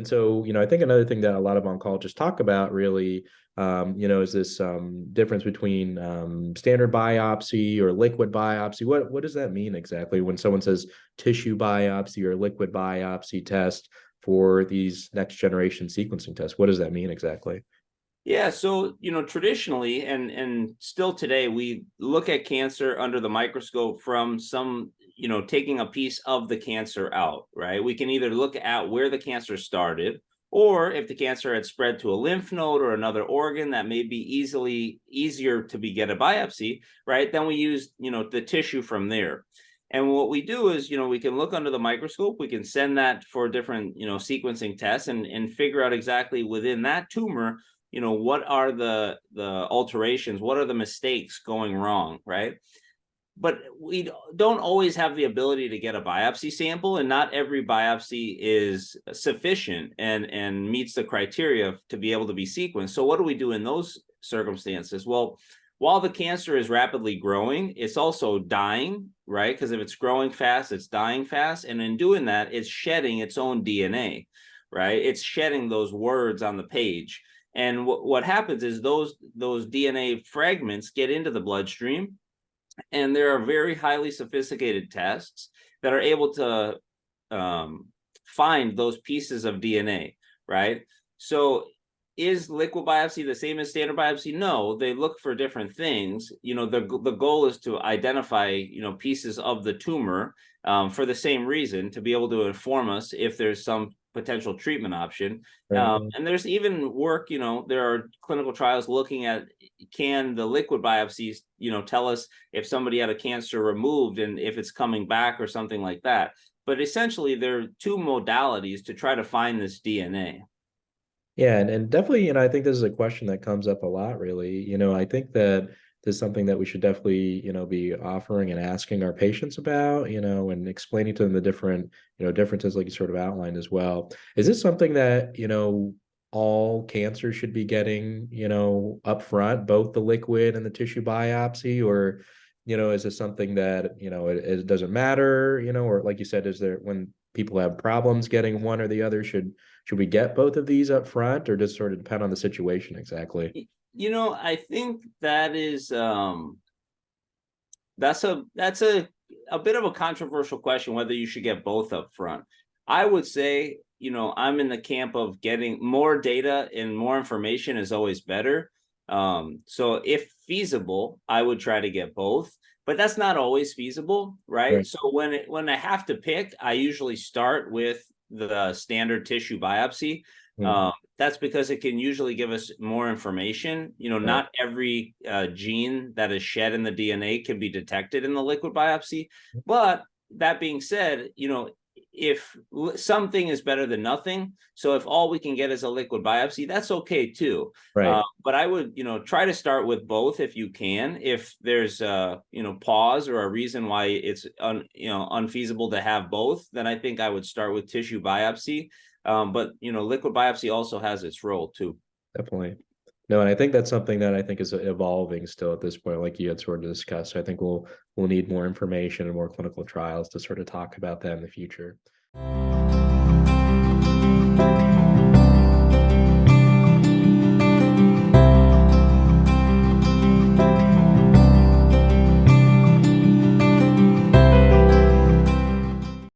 And so, I think another thing that a lot of oncologists talk about really, is this difference between standard biopsy or liquid biopsy. What does that mean exactly when someone says tissue biopsy or liquid biopsy test for these next generation sequencing tests? What does that mean exactly? Yeah, so traditionally and still today, we look at cancer under the microscope from some, taking a piece of the cancer out, right? We can either look at where the cancer started, or if the cancer had spread to a lymph node or another organ that may be easier to get a biopsy, right? Then we use, the tissue from there. And what we do is, we can look under the microscope, we can send that for different, sequencing tests and figure out exactly within that tumor, what are the alterations, what are the mistakes going wrong, right? But we don't always have the ability to get a biopsy sample, and not every biopsy is sufficient and meets the criteria to be able to be sequenced. So what do we do in those circumstances? Well, while the cancer is rapidly growing, it's also dying, right? Because if it's growing fast, it's dying fast, and in doing that, it's shedding its own DNA, right? It's shedding those words on the page. And what happens is those DNA fragments get into the bloodstream, and there are very highly sophisticated tests that are able to find those pieces of DNA, right? So is liquid biopsy the same as standard biopsy? No, they look for different things. The goal is to identify, pieces of the tumor for the same reason, to be able to inform us if there's some potential treatment option. Right. And there's even work, there are clinical trials looking at, can the liquid biopsies, tell us if somebody had a cancer removed and if it's coming back or something like that. But essentially, there are two modalities to try to find this DNA. Yeah, and definitely, I think this is a question that comes up a lot, really. I think that this is something that we should definitely, be offering and asking our patients about, and explaining to them the different, differences like you sort of outlined as well. Is this something that, all cancer should be getting, up front, both the liquid and the tissue biopsy, or, is this something that, it doesn't matter, or like you said, is there when people have problems getting one or the other, should we get both of these up front, or does it sort of depend on the situation exactly? I think that is that's a bit of a controversial question, whether you should get both up front. I would say, I'm in the camp of getting more data and more information is always better. So if feasible, I would try to get both, but that's not always feasible, right? Right. So when I have to pick, I usually start with the standard tissue biopsy. Mm, That's because it can usually give us more information. right. Not every gene that is shed in the DNA can be detected in the liquid biopsy. But that being said, if something is better than nothing, so if all we can get is a liquid biopsy, that's okay too. Right. But I would, try to start with both if you can. If there's pause or a reason why it's unfeasible to have both, then I think I would start with tissue biopsy. But liquid biopsy also has its role too. Definitely. No, and I think that's something that I think is evolving still at this point, like you had sort of discussed. So I think we'll need more information and more clinical trials to sort of talk about that in the future.